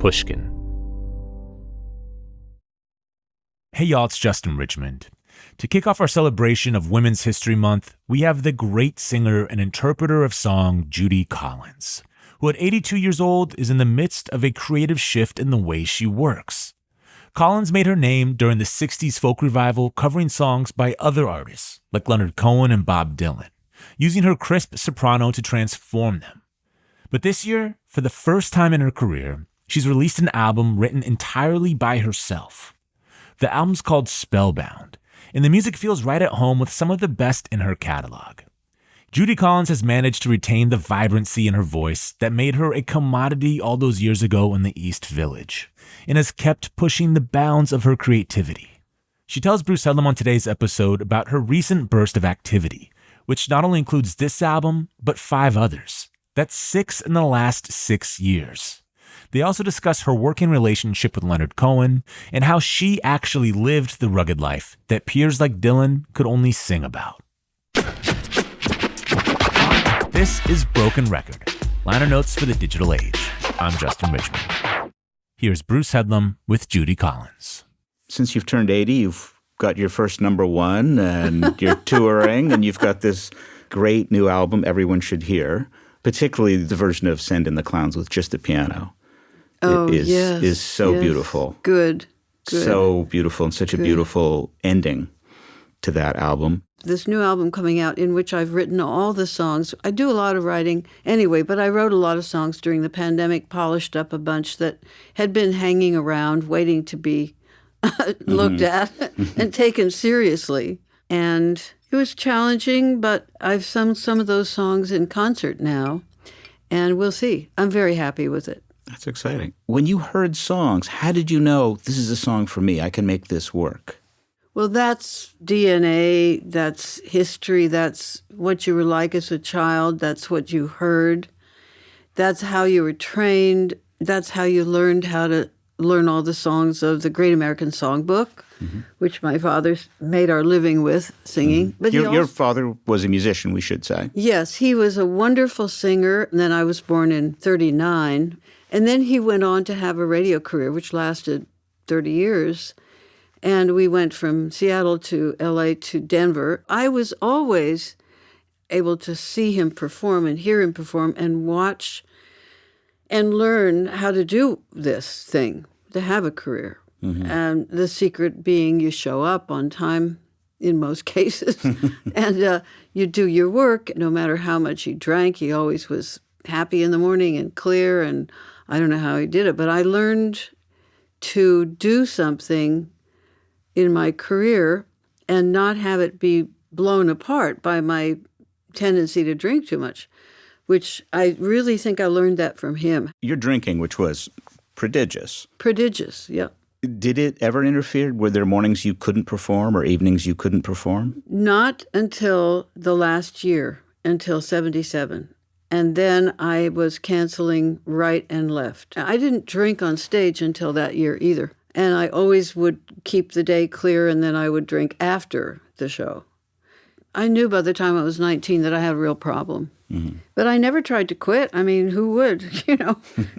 Pushkin. Hey y'all, it's Justin Richmond. To kick off our celebration of Women's History Month, we have the great singer and interpreter of song Judy Collins, who at 82 years old is in the midst of a creative shift in the way she works. Collins made her name during the 60s folk revival covering songs by other artists like Leonard Cohen and Bob Dylan, using her crisp soprano to transform them. But this year, for the first time in her career, she's released an album written entirely by herself. The album's called Spellbound, and the music feels right at home with some of the best in her catalog. Judy Collins has managed to retain the vibrancy in her voice that made her a commodity all those years ago in the East Village, and has kept pushing the bounds of her creativity. She tells Bruce Headlam on today's episode about her recent burst of activity, which not only includes this album, but 5 others. That's 6 in the last 6 years. They also discuss her working relationship with Leonard Cohen and how she actually lived the rugged life that peers like Dylan could only sing about. This is Broken Record, liner notes for the digital age. I'm Justin Richmond. Here's Bruce Headlam with Judy Collins. Since you've turned 80, you've got your first number one, and you're touring, and you've got this great new album everyone should hear, particularly the version of Send in the Clowns with just the piano. Oh, it is, yes. is so beautiful. Good. So beautiful, and such a beautiful ending to that album. This new album coming out in which I've written all the songs. I do a lot of writing anyway, but I wrote a lot of songs during the pandemic, polished up a bunch that had been hanging around waiting to be looked at and taken seriously. And it was challenging, but I've sung some of those songs in concert now, and we'll see. I'm very happy with it. That's exciting. When you heard songs, how did you know this is a song for me? I can make this work. Well, that's DNA, that's history, that's what you were like as a child, that's what you heard, that's how you were trained, that's how you learned how to learn all the songs of the Great American Songbook, which my father made our living with singing. But your father was a musician, we should say. Yes, he was a wonderful singer, and then I was born in 1939, and then he went on to have a radio career, which lasted 30 years. And we went from Seattle to LA to Denver. I was always able to see him perform and hear him perform and watch and learn how to do this thing, to have a career. And the secret being you show up on time in most cases and you do your work. No matter how much he drank, he always was happy in the morning and clear. And I don't know how he did it, but I learned to do something in my career and not have it be blown apart by my tendency to drink too much, which I really think I learned that from him. Your drinking, which was prodigious. Prodigious, yeah. Did it ever interfere? Were there mornings you couldn't perform or evenings you couldn't perform? Not until the last year, until 1977. And then I was canceling right and left. I didn't drink on stage until that year either. And I always would keep the day clear, and then I would drink after the show. I knew by the time I was 19 that I had a real problem. But I never tried to quit. I mean, who would?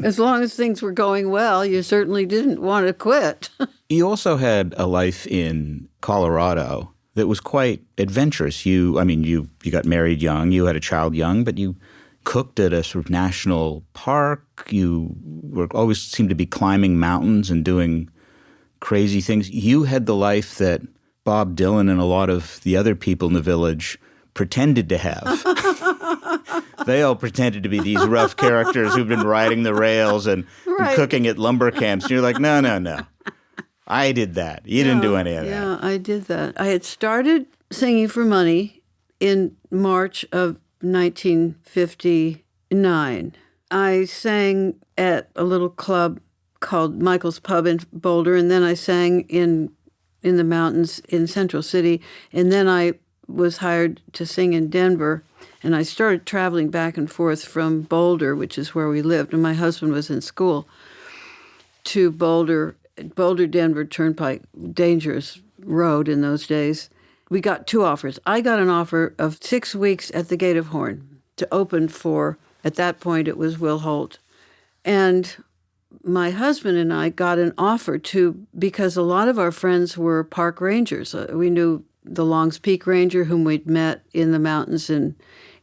As long as things were going well, you certainly didn't want to quit. You also had a life in Colorado that was quite adventurous. You got married young, you had a child young, but you cooked at a sort of national park. You always seemed to be climbing mountains and doing crazy things. You had the life that Bob Dylan and a lot of the other people in the village pretended to have. They all pretended to be these rough characters who've been riding the rails and cooking at lumber camps. And you're like, no. I did that. You didn't do any of that. Yeah, I did that. I had started singing for money in March of 1959. I sang at a little club called Michael's Pub in Boulder, and then I sang in the mountains in Central City, and then I was hired to sing in Denver, and I started traveling back and forth from Boulder, which is where we lived, and my husband was in school, to Boulder, Denver Turnpike, dangerous road in those days. We got 2 offers. I got an offer of 6 weeks at the Gate of Horn to open for, at that point it was Will Holt. And my husband and I got an offer because a lot of our friends were park rangers. We knew the Longs Peak Ranger, whom we'd met in the mountains in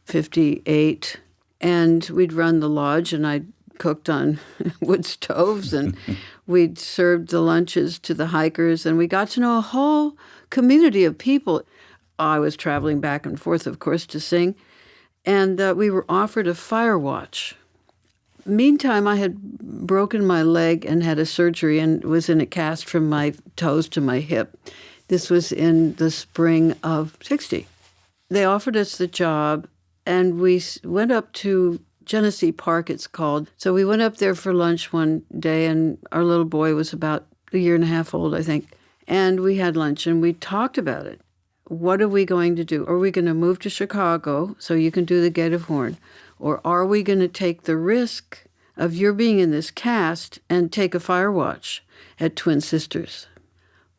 58, and we'd run the lodge, and I'd cooked on wood stoves, and we'd served the lunches to the hikers, and we got to know a whole community of people. I was traveling back and forth, of course, to sing, and we were offered a fire watch. Meantime, I had broken my leg and had a surgery and was in a cast from my toes to my hip. This was in the spring of 60. They offered us the job, and we went up to Genesee Park, it's called. So we went up there for lunch one day, and our little boy was about a year and a half old, I think. And we had lunch, and we talked about it. What are we going to do? Are we going to move to Chicago so you can do the Gate of Horn? Or are we going to take the risk of your being in this cast and take a fire watch at Twin Sisters?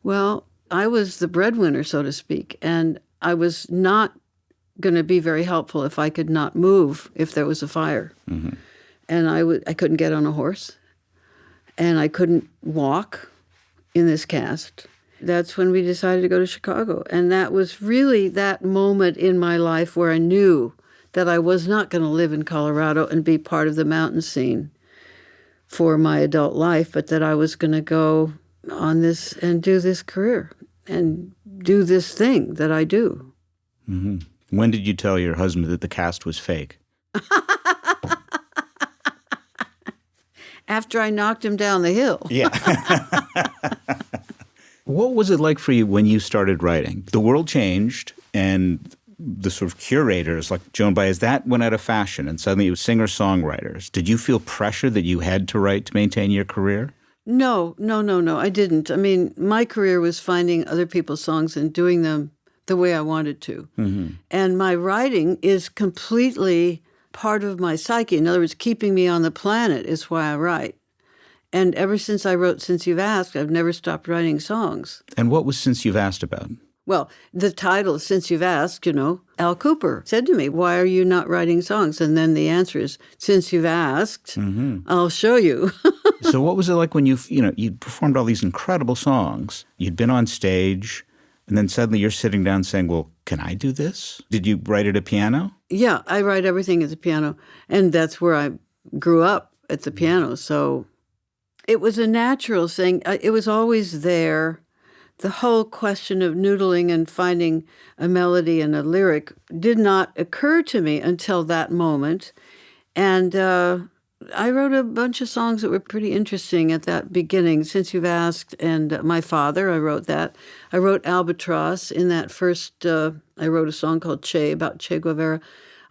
Well, I was the breadwinner, so to speak, and I was not going to be very helpful if I could not move if there was a fire. Mm-hmm. And I couldn't get on a horse, and I couldn't walk in this cast. That's when we decided to go to Chicago. And that was really that moment in my life where I knew that I was not going to live in Colorado and be part of the mountain scene for my adult life, but that I was going to go on this and do this career and do this thing that I do. Mm-hmm. When did you tell your husband that the cast was fake? After I knocked him down the hill. Yeah. What was it like for you when you started writing? The world changed, and the sort of curators like Joan Baez, that went out of fashion, and suddenly it was singer-songwriters. Did you feel pressure that you had to write to maintain your career? No, I didn't. I mean, my career was finding other people's songs and doing them the way I wanted to. Mm-hmm. And my writing is completely part of my psyche. In other words, keeping me on the planet is why I write. And ever since I wrote Since You've Asked, I've never stopped writing songs. And what was Since You've Asked about? Well, the title, Since You've Asked, Al Cooper said to me, why are you not writing songs? And then the answer is, since you've asked, I'll show you. So what was it like when you performed all these incredible songs, you'd been on stage, and then suddenly you're sitting down saying, well, can I do this? Did you write at a piano? Yeah, I write everything at the piano. And that's where I grew up, at the piano. So it was a natural thing. It was always there. The whole question of noodling and finding a melody and a lyric did not occur to me until that moment. And I wrote a bunch of songs that were pretty interesting at that beginning. Since You've Asked, and My Father, I wrote that. I wrote Albatross in that first, I wrote a song called Che, about Che Guevara.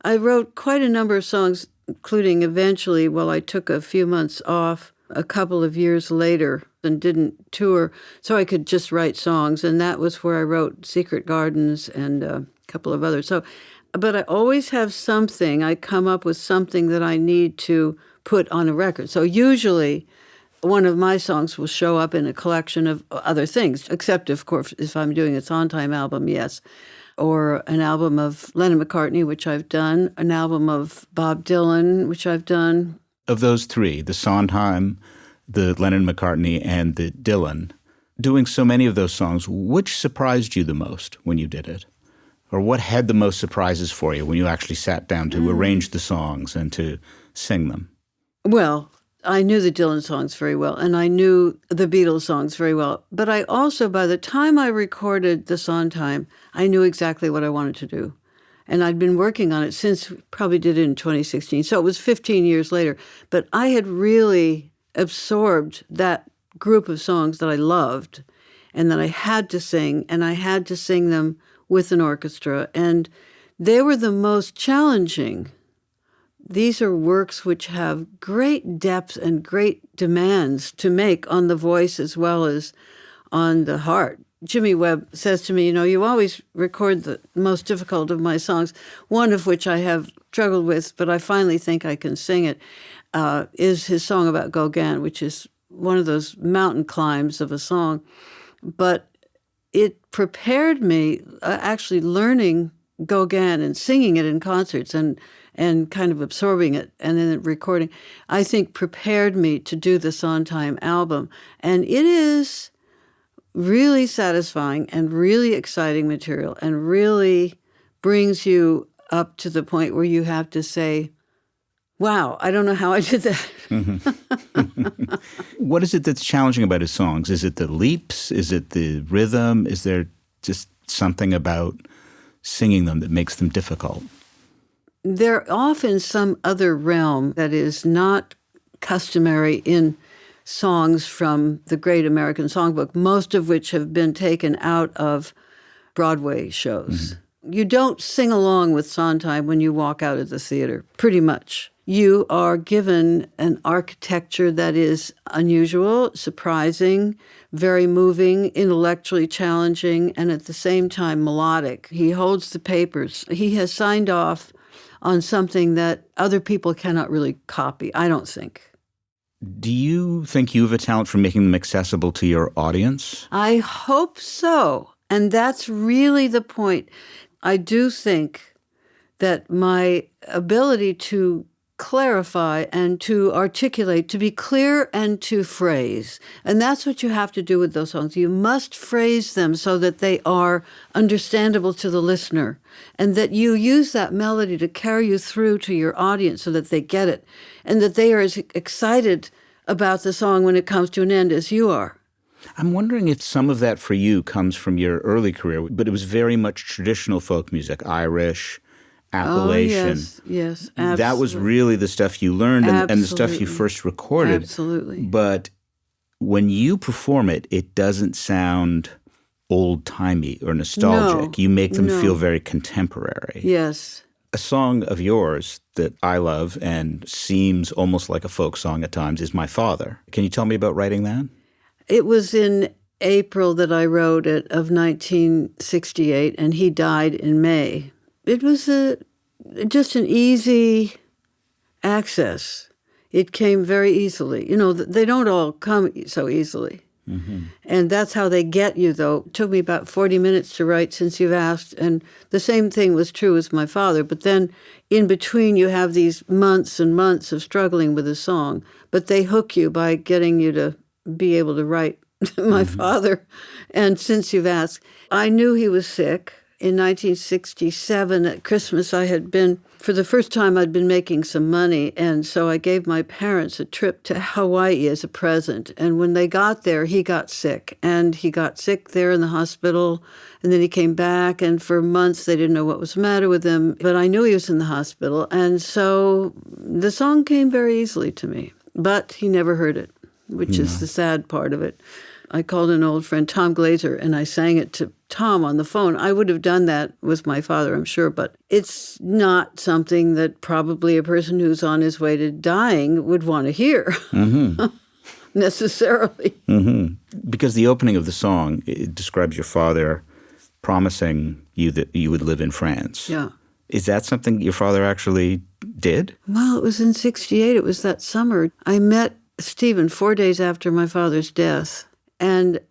I wrote quite a number of songs, including eventually, I took a few months off a couple of years later and didn't tour, so I could just write songs. And that was where I wrote Secret Gardens and a couple of others. But I always have something. I come up with something that I need to put on a record. So usually one of my songs will show up in a collection of other things, except, of course, if I'm doing a Sondheim album, yes. Or an album of Lennon McCartney, which I've done, an album of Bob Dylan, which I've done. Of those three, the Sondheim, the Lennon McCartney, and the Dylan, doing so many of those songs, which surprised you the most when you did it? Or what had the most surprises for you when you actually sat down to arrange the songs and to sing them? Well, I knew the Dylan songs very well, and I knew the Beatles songs very well. But I also, by the time I recorded the Sondheim, I knew exactly what I wanted to do. And I'd been working on it since, probably did it in 2016. So it was 15 years later. But I had really absorbed that group of songs that I loved and that I had to sing, and I had to sing them with an orchestra. And they were the most challenging. These are works which have great depth and great demands to make on the voice as well as on the heart. Jimmy Webb says to me, you always record the most difficult of my songs, one of which I have struggled with, but I finally think I can sing it, is his song about Gauguin, which is one of those mountain climbs of a song. But it prepared me, actually learning Gauguin and singing it in concerts and kind of absorbing it and then recording, I think prepared me to do the Sondheim album. And it is really satisfying and really exciting material and really brings you up to the point where you have to say, wow, I don't know how I did that. Mm-hmm. What is it that's challenging about his songs? Is it the leaps? Is it the rhythm? Is there just something about singing them that makes them difficult? They're off in some other realm that is not customary in songs from the Great American Songbook, most of which have been taken out of Broadway shows. Mm-hmm. You don't sing along with Sondheim when you walk out of the theater, pretty much. You are given an architecture that is unusual, surprising, very moving, intellectually challenging, and at the same time melodic. He holds the papers. He has signed off on something that other people cannot really copy, I don't think. Do you think you have a talent for making them accessible to your audience? I hope so. And that's really the point. I do think that my ability to clarify and to articulate, to be clear and to phrase. And that's what you have to do with those songs. You must phrase them so that they are understandable to the listener and that you use that melody to carry you through to your audience so that they get it and that they are as excited about the song when it comes to an end as you are. I'm wondering if some of that for you comes from your early career, but it was very much traditional folk music, Irish, Appalachian. Oh, yes, absolutely. That was really the stuff you learned and the stuff you first recorded. Absolutely. But when you perform it, it doesn't sound old-timey or nostalgic. You make them feel very contemporary. Yes. A song of yours that I love and seems almost like a folk song at times is My Father. Can you tell me about writing that? It was in April that I wrote it of 1968, and he died in May. It was just an easy access. It came very easily. You know, they don't all come so easily. Mm-hmm. And that's how they get you, though. It took me about 40 minutes to write Since You've Asked, and the same thing was true with My Father. But then in between you have these months and months of struggling with a song, but they hook you by getting you to be able to write My Father. And Since You've Asked, I knew he was sick. In 1967, at Christmas, I had been, for the first time, I'd been making some money, and so I gave my parents a trip to Hawaii as a present. And when they got there, he got sick, and he got sick there in the hospital, and then he came back, and for months they didn't know what was the matter with him, but I knew he was in the hospital, and so the song came very easily to me, but he never heard it, which is the sad part of it. I called an old friend, Tom Glazer, and I sang it to Tom on the phone. I would have done that with My Father, I'm sure, but it's not something that probably a person who's on his way to dying would want to hear, necessarily. Mm-hmm. Because the opening of the song, it describes your father promising you that you would live in France. Yeah. Is that something your father actually did? Well, it was in 68. It was that summer. I met Stephen 4 days after my father's death. And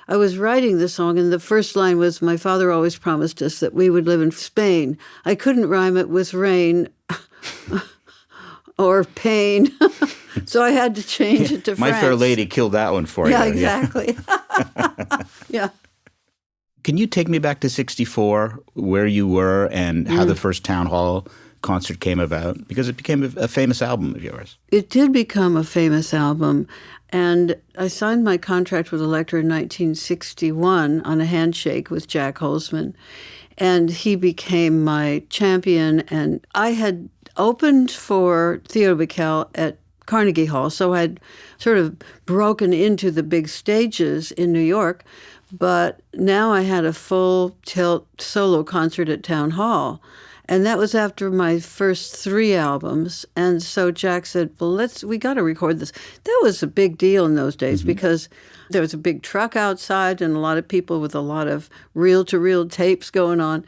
I was writing the song, and the first line was, my father always promised us that we would live in Spain. I couldn't rhyme it with rain or pain, so I had to change it to France. My Fair Lady killed that one for you. Yeah, exactly. Yeah. Can you take me back to 64, where you were and how the first town hall concert came about? Because it became a famous album of yours. It did become a famous album. And I signed my contract with Elektra in 1961 on a handshake with Jack Holzman. And he became my champion. And I had opened for Theo Bickel at Carnegie Hall, so I'd sort of broken into the big stages in New York. But now I had a full tilt solo concert at Town Hall. And that was after my first 3 albums. And so Jack said, well, we got to record this. That was a big deal in those days because there was a big truck outside and a lot of people with a lot of reel-to-reel tapes going on.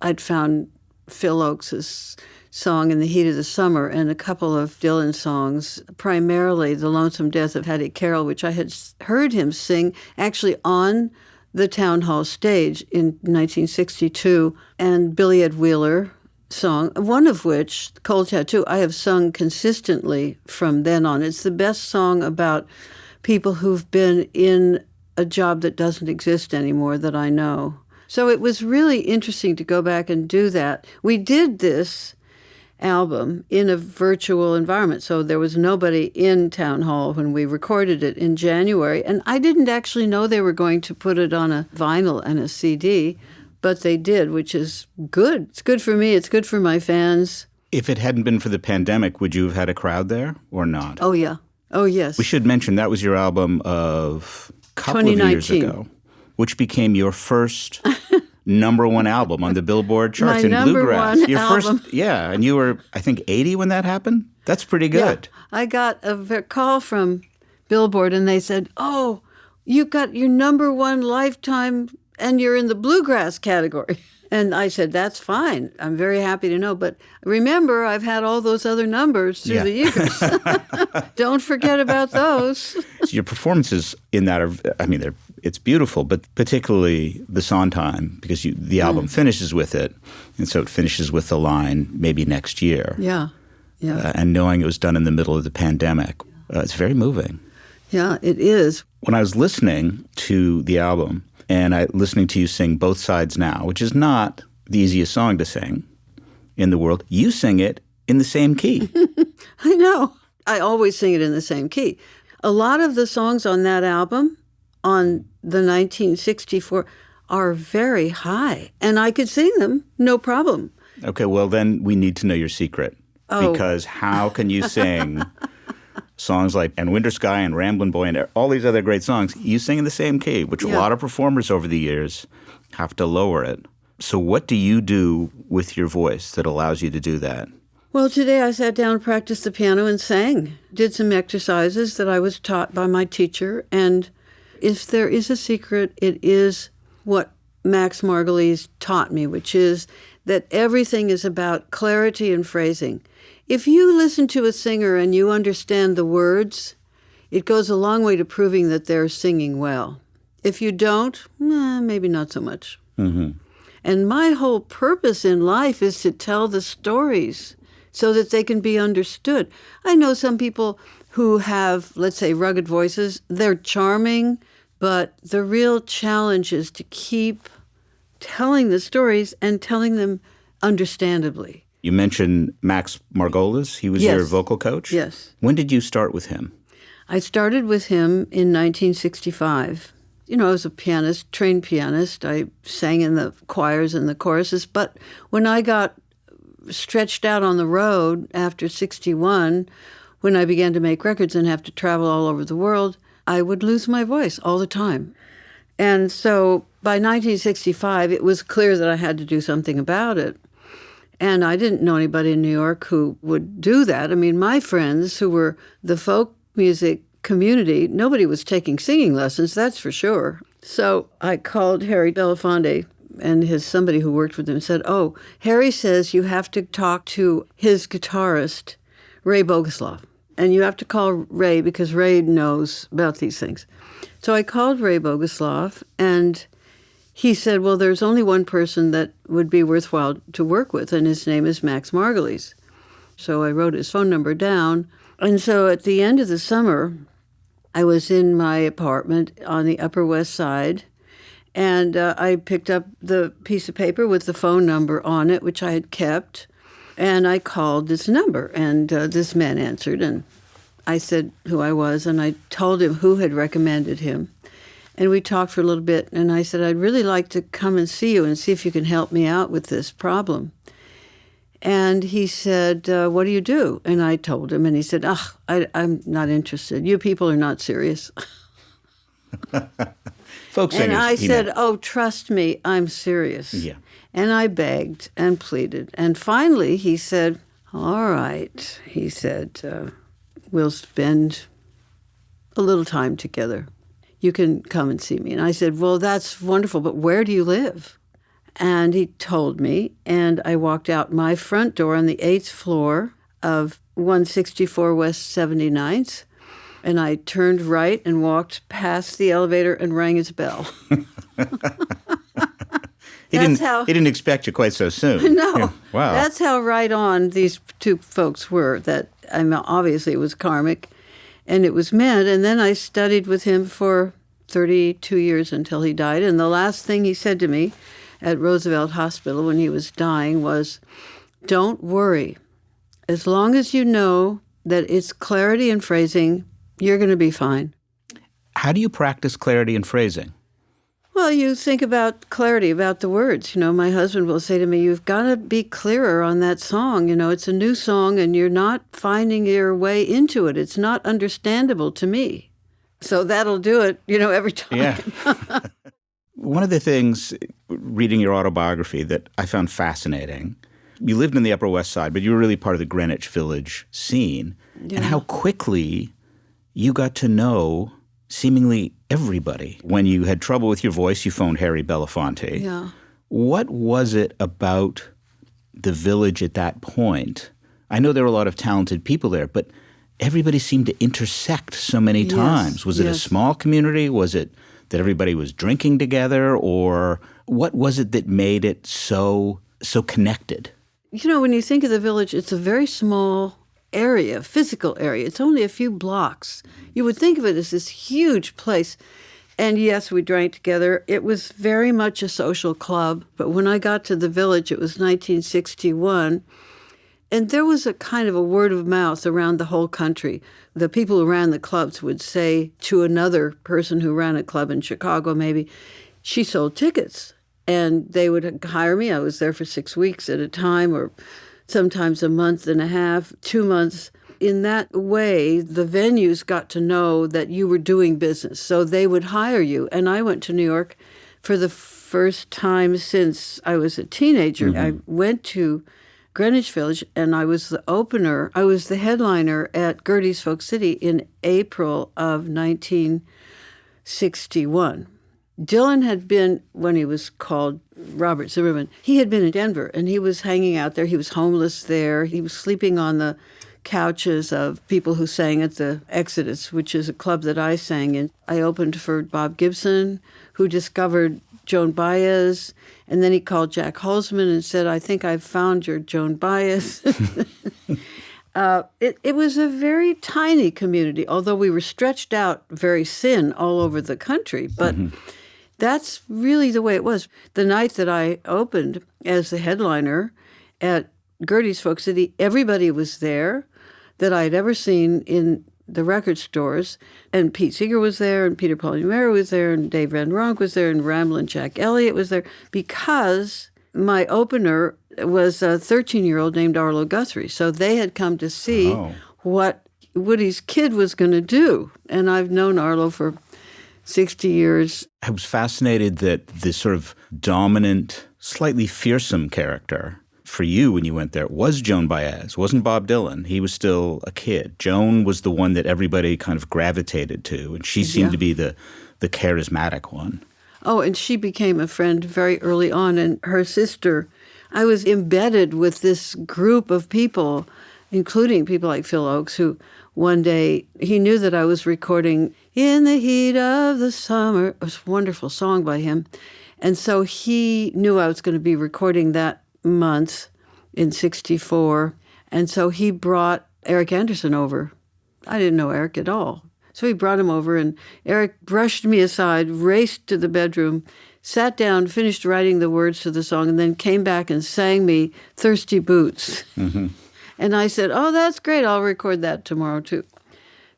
I'd found Phil Oakes' song In the Heat of the Summer and a couple of Dylan songs, primarily The Lonesome Death of Hattie Carroll, which I had heard him sing actually on the town hall stage in 1962, and Billy Ed Wheeler song, one of which, Cold Tattoo, I have sung consistently from then on. It's the best song about people who've been in a job that doesn't exist anymore that I know. So it was really interesting to go back and do that. We did this album in a virtual environment, so there was nobody in Town Hall when we recorded it in January, and I didn't actually know they were going to put it on a vinyl and a CD, but they did, which is good. It's good for me. It's good for my fans. If it hadn't been for the pandemic, would you have had a crowd there or not? Oh, yeah. Oh, yes. We should mention that was your album of a couple of years ago, which became your first number one album on the Billboard charts in bluegrass. Your album. First, yeah, and you were, I think, 80 when that happened? That's pretty good. Yeah. I got a call from Billboard, and they said, oh, you got your number one lifetime, and you're in the bluegrass category. And I said, that's fine. I'm very happy to know. But remember, I've had all those other numbers through the years. Don't forget about those. So your performances in that are, it's beautiful, but particularly the Sondheim, because the album finishes with it. And so it finishes with the line, maybe next year. Yeah. And knowing it was done in the middle of the pandemic, it's very moving. Yeah, it is. When I was listening to the album, and listening to you sing Both Sides Now, which is not the easiest song to sing in the world, you sing it in the same key. I know. I always sing it in the same key. A lot of the songs on that album, on the 1964, are very high, and I could sing them, no problem. Okay, well, then we need to know your secret. Oh. Because how can you sing songs like And Winter Sky and Ramblin' Boy and all these other great songs, you sing in the same key, which a lot of performers over the years have to lower it. So what do you do with your voice that allows you to do that? Well, today I sat down and practiced the piano and sang. Did some exercises that I was taught by my teacher. And if there is a secret, it is what Max Margulies taught me, which is that everything is about clarity and phrasing. If you listen to a singer and you understand the words, it goes a long way to proving that they're singing well. If you don't, maybe not so much. Mm-hmm. And my whole purpose in life is to tell the stories so that they can be understood. I know some people who have, let's say, rugged voices. They're charming, but the real challenge is to keep telling the stories and telling them understandably. You mentioned Max Margolis. He was your vocal coach? Yes. When did you start with him? I started with him in 1965. I was a pianist, trained pianist. I sang in the choirs and the choruses. But when I got stretched out on the road after 61, when I began to make records and have to travel all over the world, I would lose my voice all the time. And so by 1965, it was clear that I had to do something about it. And I didn't know anybody in New York who would do that. I mean, my friends who were the folk music community, nobody was taking singing lessons, that's for sure. So I called Harry Belafonte and somebody who worked with him said, oh, Harry says you have to talk to his guitarist, Ray Boguslav. And you have to call Ray because Ray knows about these things. So I called Ray Boguslav, and he said, well, there's only one person that would be worthwhile to work with, and his name is Max Margulies. So I wrote his phone number down. And so at the end of the summer, I was in my apartment on the Upper West Side, and I picked up the piece of paper with the phone number on it, which I had kept, and I called this number, and this man answered, and I said who I was, and I told him who had recommended him. And we talked for a little bit, and I said, I'd really like to come and see you and see if you can help me out with this problem. And he said, what do you do? And I told him, and he said, I'm not interested. You people are not serious. Folk singers. And I said, trust me, I'm serious. Yeah. And I begged and pleaded. And finally he said, all right. He said, we'll spend a little time together. You can come and see me. And I said, well, that's wonderful, but where do you live? And he told me, and I walked out my front door on the 8th floor of 164 West 79th, And I turned right and walked past the elevator and rang his bell. He didn't expect you quite so soon. No. Yeah. Wow. That's how right on these two folks were. That obviously it was karmic and it was meant. And then I studied with him for 32 years until he died. And the last thing he said to me at Roosevelt Hospital when he was dying was, "Don't worry. As long as you know that it's clarity and phrasing, you're going to be fine." How do you practice clarity and phrasing? Well, you think about clarity, about the words. My husband will say to me, "You've got to be clearer on that song. It's a new song and you're not finding your way into it. It's not understandable to me." So that'll do it, every time. Yeah. One of the things, reading your autobiography, that I found fascinating, you lived in the Upper West Side, but you were really part of the Greenwich Village scene, and how quickly you got to know seemingly everybody. When you had trouble with your voice, you phoned Harry Belafonte. Yeah. What was it about the Village at that point? I know there were a lot of talented people there, but everybody seemed to intersect so many times. Was it a small community? Was it that everybody was drinking together? Or what was it that made it so connected? When you think of the Village, it's a very small area, physical area. It's only a few blocks. You would think of it as this huge place. And yes, we drank together. It was very much a social club. But when I got to the Village, it was 1961. And there was a kind of a word of mouth around the whole country. The people who ran the clubs would say to another person who ran a club in Chicago, maybe, "She sold tickets." And they would hire me. I was there for 6 weeks at a time, or sometimes a month and a half, 2 months. In that way, the venues got to know that you were doing business. So they would hire you. And I went to New York for the first time since I was a teenager. I went to Greenwich Village, and I was the opener. I was the headliner at Gertie's Folk City in April of 1961. Dylan had been, when he was called Robert Zimmerman, he had been in Denver, and he was hanging out there. He was homeless there. He was sleeping on the couches of people who sang at the Exodus, which is a club that I sang in. I opened for Bob Gibson, who discovered Joan Baez, and then he called Jack Holzman and said, "I think I've found your Joan Baez." It was a very tiny community, although we were stretched out very thin all over the country. But that's really the way it was. The night that I opened as the headliner at Gertie's Folk City, everybody was there that I'd ever seen in the record stores. And Pete Seeger was there, and Peter Paul and Mary was there, and Dave Van Ronk was there, and Ramblin' Jack Elliott was there, because my opener was a 13-year-old named Arlo Guthrie. So they had come to see what Woody's kid was going to do. And I've known Arlo for 60 years. I was fascinated that this sort of dominant, slightly fearsome character for you when you went there was Joan Baez. It wasn't Bob Dylan. He was still a kid. Joan was the one that everybody kind of gravitated to, and she seemed to be the charismatic one. Oh, and she became a friend very early on, and her sister. I was embedded with this group of people, including people like Phil Oakes, who one day, he knew that I was recording "In the Heat of the Summer." It was a wonderful song by him. And so he knew I was going to be recording that month in 64. And so he brought Eric Anderson over. I didn't know Eric at all. So he brought him over, and Eric brushed me aside, raced to the bedroom, sat down, finished writing the words to the song, and then came back and sang me "Thirsty Boots." And I said, "Oh, that's great. I'll record that tomorrow, too."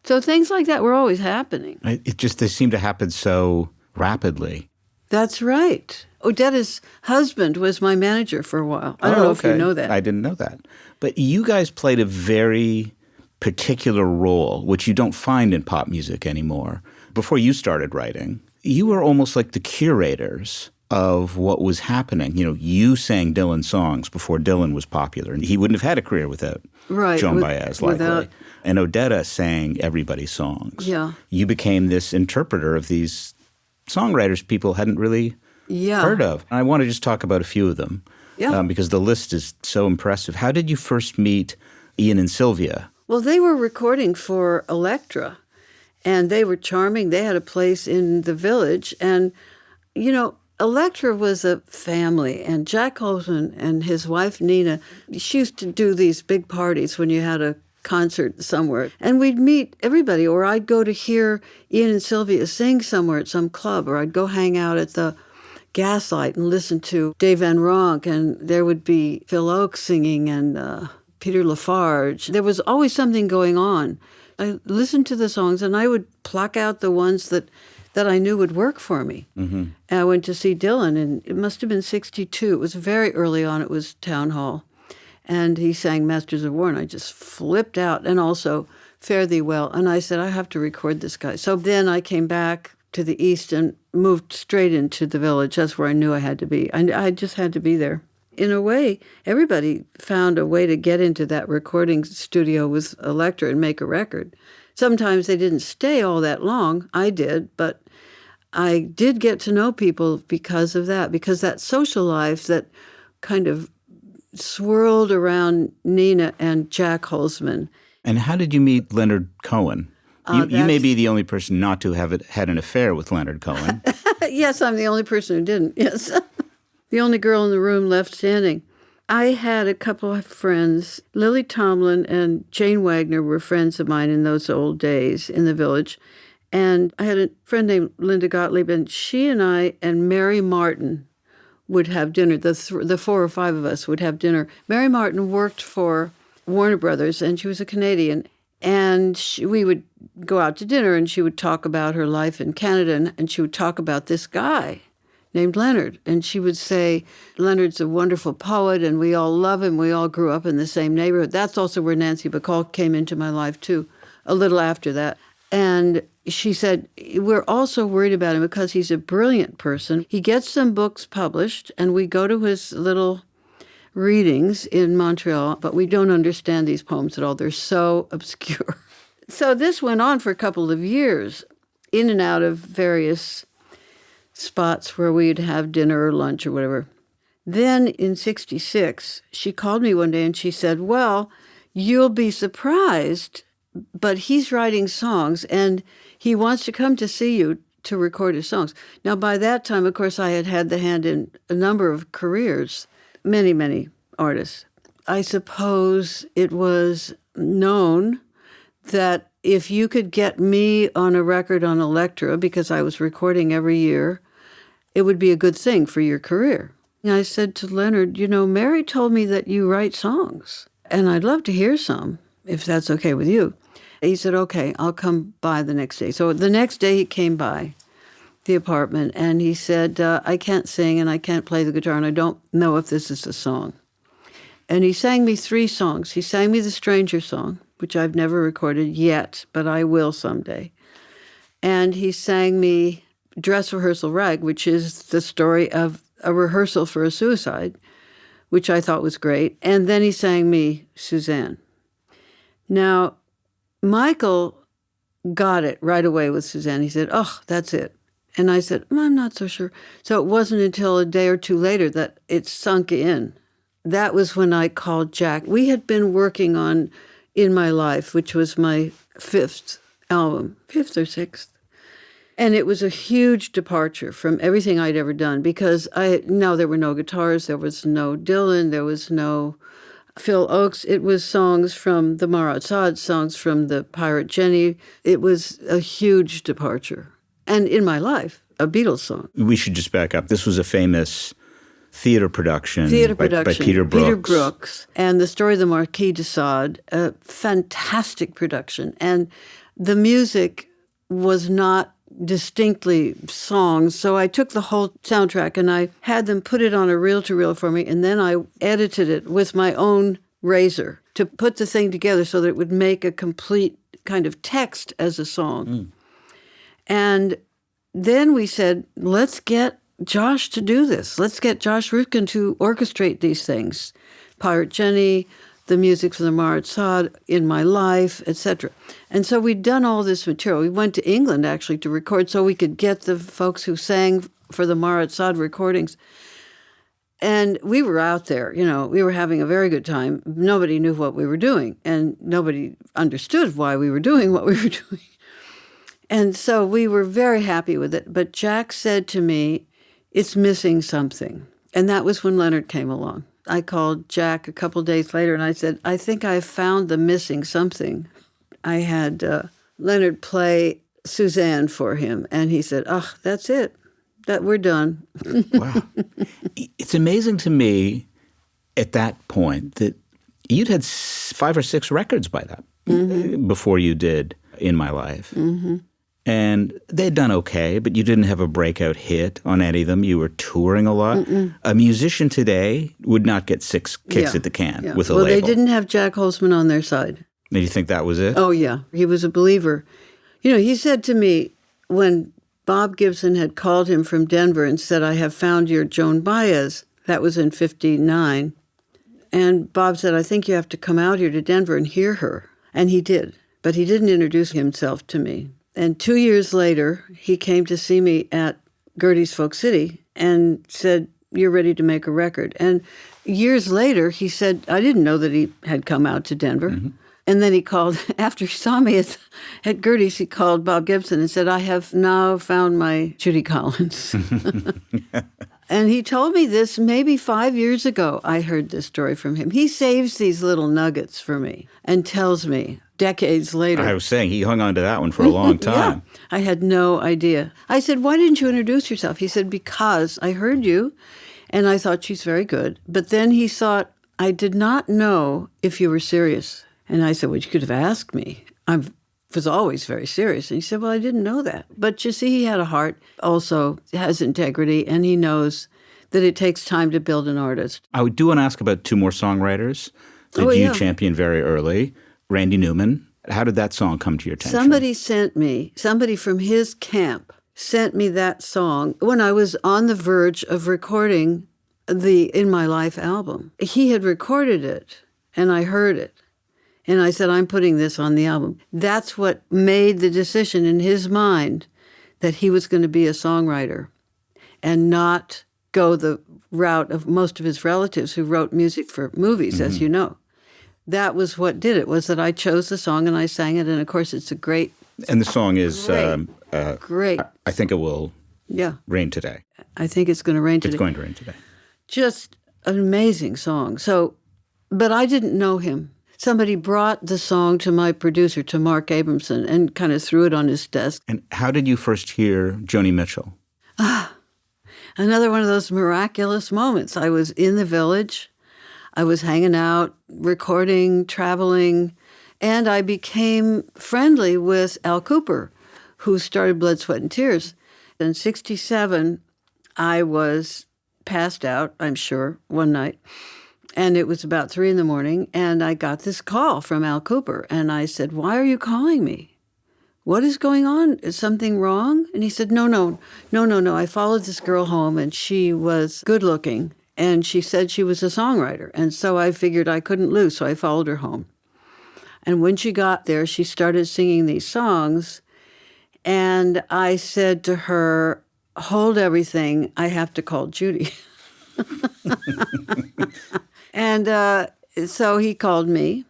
So things like that were always happening. They seem to happen so rapidly. That's right. Odetta's husband was my manager for a while. I don't know if you know that. I didn't know that. But you guys played a very particular role, which you don't find in pop music anymore. Before you started writing, you were almost like the curators of what was happening. You sang Dylan songs before Dylan was popular, and he wouldn't have had a career without Joan Baez, likely. And Odetta sang everybody's songs. Yeah. You became this interpreter of these songwriters people hadn't really heard of. And I want to just talk about a few of them because the list is so impressive. How did you first meet Ian and Sylvia? Well, they were recording for Elektra, And they were charming. They had a place in the Village. And, Elektra was a family. And Jack Holzman and his wife, Nina, she used to do these big parties when you had a concert somewhere. And we'd meet everybody. Or I'd go to hear Ian and Sylvia sing somewhere at some club. Or I'd go hang out at the Gaslight and listen to Dave Van Ronk. And there would be Phil Oakes singing and Peter Lafarge. There was always something going on. I listened to the songs, and I would pluck out the ones that I knew would work for me. Mm-hmm. And I went to see Dylan, and it must have been 1962. It was very early on. It was Town Hall. And he sang Masters of War, and I just flipped out, and also Fare Thee Well. And I said, I have to record this guy. So then I came back to the East and moved straight into the Village. That's where I knew I had to be. I just had to be there. In a way, everybody found a way to get into that recording studio with Elektra and make a record. Sometimes they didn't stay all that long. I did, but I did get to know people because of that, because that social life that kind of swirled around Nina and Jack Holzman. And how did you meet Leonard Cohen? You may be the only person not to have had an affair with Leonard Cohen. Yes, I'm the only person who didn't, yes. The only girl in the room left standing. I had a couple of friends. Lily Tomlin and Jane Wagner were friends of mine in those old days in the Village. And I had a friend named Linda Gottlieb, and she and I and Mary Martin would have dinner. The 4 or 5 of us would have dinner. Mary Martin worked for Warner Brothers, and she was a Canadian. And we would go out to dinner, and she would talk about her life in Canada, and she would talk about this guy named Leonard. And she would say, Leonard's a wonderful poet, and we all love him. We all grew up in the same neighborhood. That's also where Nancy Bacall came into my life, too, a little after that. And she said, we're also worried about him because he's a brilliant person. He gets some books published, and we go to his little readings in Montreal, but we don't understand these poems at all. They're so obscure. So this went on for a couple of years, in and out of various spots where we'd have dinner or lunch or whatever. Then in 1966, she called me one day and she said, well, you'll be surprised, but he's writing songs and he wants to come to see you to record his songs. Now, by that time, of course, I had the hand in a number of careers, many, many artists. I suppose it was known that if you could get me on a record on Elektra, because I was recording every year, it would be a good thing for your career. And I said to Leonard, Mary told me that you write songs, and I'd love to hear some, if that's okay with you. He said, okay, I'll come by the next day. So the next day he came by the apartment, and he said, I can't sing, and I can't play the guitar, and I don't know if this is a song. And he sang me 3 songs. He sang me the Stranger song, which I've never recorded yet, but I will someday. And he sang me Dress Rehearsal Rag, which is the story of a rehearsal for a suicide, which I thought was great. And then he sang me Suzanne. Now, Michael got it right away with Suzanne. He said, oh, that's it. And I said, I'm not so sure. So it wasn't until a day or two later that it sunk in. That was when I called Jack. We had been working on In My Life, which was my 5th album, 5th or 6th. And it was a huge departure from everything I'd ever done because there were no guitars, there was no Dylan, there was no Phil Oakes. It was songs from the Marat Sade, songs from the Pirate Jenny. It was a huge departure. And In My Life, a Beatles song. We should just back up. This was a famous theater production by Peter Brooks. Peter Brooks. And the story of the Marquis de Sade, a fantastic production. And the music was not distinctly songs. So I took the whole soundtrack and I had them put it on a reel-to-reel for me, and then I edited it with my own razor to put the thing together so that it would make a complete kind of text as a song. Mm. And then we said, let's get Josh to do this. Let's get Josh Rifkin to orchestrate these things. Pirate Jenny, the music for the Marat Sade, In My Life, etc. And so we'd done all this material. We went to England, actually, to record so we could get the folks who sang for the Marat Sade recordings. And we were out there, we were having a very good time. Nobody knew what we were doing, and nobody understood why we were doing what we were doing. And so we were very happy with it. But Jack said to me, it's missing something. And that was when Leonard came along. I called Jack a couple days later and I said, I think I found the missing something. I had Leonard play Suzanne for him. And he said, oh, that's it. That we're done. Wow. It's amazing to me at that point that you'd had 5 or 6 records by that before you did In My Life. Mm-hmm. And they'd done okay, but you didn't have a breakout hit on any of them. You were touring a lot. Mm-mm. A musician today would not get 6 kicks at the can with a label. Well, they didn't have Jack Holzman on their side. And you think that was it? Oh, yeah. He was a believer. You know, he said to me when Bob Gibson had called him from Denver and said, I have found your Joan Baez. That was in 1959. And Bob said, I think you have to come out here to Denver and hear her. And he did. But he didn't introduce himself to me. And 2 years later, he came to see me at Gertie's Folk City and said, you're ready to make a record. And years later, he said, I didn't know that he had come out to Denver. Mm-hmm. And then he called, after he saw me at Gertie's, he called Bob Gibson and said, I have now found my Judy Collins. And he told me this maybe 5 years ago. I heard this story from him. He saves these little nuggets for me and tells me decades later. I was saying, he hung on to that one for a long time. Yeah, I had no idea. I said, why didn't you introduce yourself? He said, because I heard you, and I thought she's very good. But then he thought, I did not know if you were serious. And I said, well, you could have asked me. I was always very serious. And he said, well, I didn't know that. But you see, he had a heart, also has integrity, and he knows that it takes time to build an artist. I do want to ask about 2 more songwriters that you championed very early. Randy Newman. How did that song come to your attention? Somebody from his camp sent me that song when I was on the verge of recording the In My Life album. He had recorded it, and I heard it. And I said, I'm putting this on the album. That's what made the decision in his mind that he was going to be a songwriter and not go the route of most of his relatives who wrote music for movies, as you know. That was what did it, was that I chose the song and I sang it. And, of course, it's a great... And the song is... great. I think it will rain today. I think it's going to rain today. It's going to rain today. Just an amazing song. So, but I didn't know him. Somebody brought the song to my producer, to Mark Abramson, and kind of threw it on his desk. And how did you first hear Joni Mitchell? Another one of those miraculous moments. I was in the Village. I was hanging out, recording, traveling, and I became friendly with Al Cooper, who started Blood, Sweat, and Tears. In 1967, I was passed out, I'm sure, one night. And it was about 3 a.m, and I got this call from Al Cooper. And I said, why are you calling me? What is going on? Is something wrong? And he said, no. I followed this girl home, and she was good looking, and she said she was a songwriter. And so I figured I couldn't lose, so I followed her home. And when she got there, she started singing these songs. And I said to her, hold everything. I have to call Judy. And so he called me,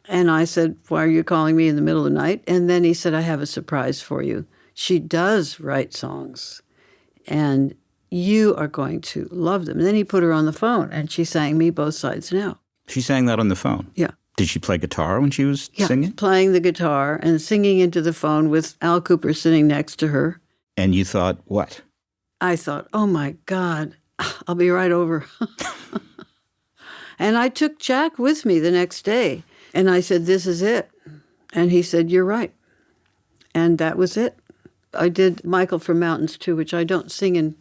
and I said, why are you calling me in the middle of the night? And then he said, I have a surprise for you. She does write songs, and you are going to love them. And then he put her on the phone, and she sang me Both Sides Now. She sang that on the phone? Yeah. Did she play guitar when she was singing? Playing the guitar and singing into the phone with Al Cooper sitting next to her. And you thought, what? I thought, oh, my God, I'll be right over. And I took Jack with me the next day. And I said, this is it. And he said, you're right. And that was it. I did Michael from Mountains, too, which I don't sing in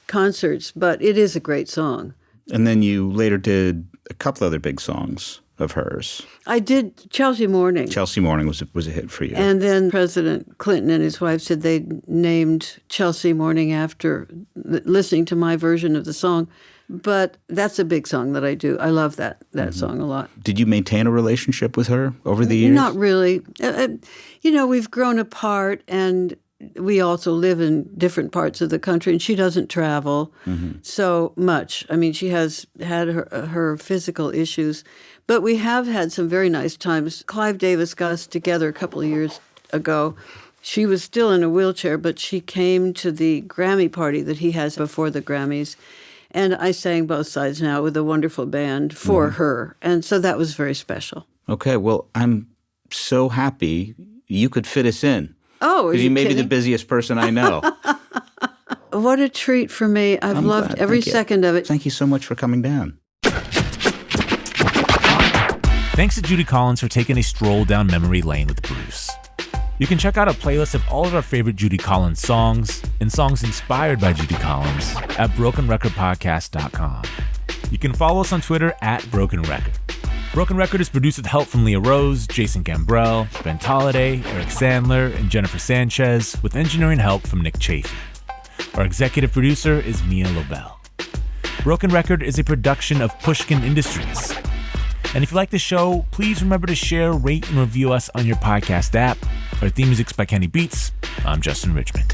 concerts, but it is a great song. And then you later did a couple other big songs of hers. I did Chelsea Morning. Chelsea Morning was a hit for you. And then President Clinton and his wife said they named Chelsea Morning after listening to my version of the song. But that's a big song that I do. I love that song a lot. Did you maintain a relationship with her over the years? Not really. We've grown apart, and we also live in different parts of the country, and she doesn't travel so much. I mean, she has had her physical issues, but we have had some very nice times. Clive Davis got us together a couple of years ago, She was still in a wheelchair, but she came to the Grammy party that he has before the Grammys. And I sang both sides now with a wonderful band for her. And so that was very special. Okay, well, I'm so happy you could fit us in. Oh, are because you may be kidding? the busiest person I know. What a treat for me. I've loved glad. every Thank you. second of it. Thank you so much for coming down. Thanks to Judy Collins for taking a stroll down memory lane with Bruce. You can check out a playlist of all of our favorite Judy Collins songs and songs inspired by Judy Collins at brokenrecordpodcast.com. You can follow us on Twitter at Broken Record. Broken Record is produced with help from Leah Rose, Jason Gambrell, Ben Tolliday, Eric Sandler, and Jennifer Sanchez, with engineering help from Nick Chafee. Our executive producer is Mia Lobel. Broken Record is a production of Pushkin Industries. And if you like the show, please remember to share, rate, and review us on your podcast app. Our theme music's by Kenny Beats. I'm Justin Richmond.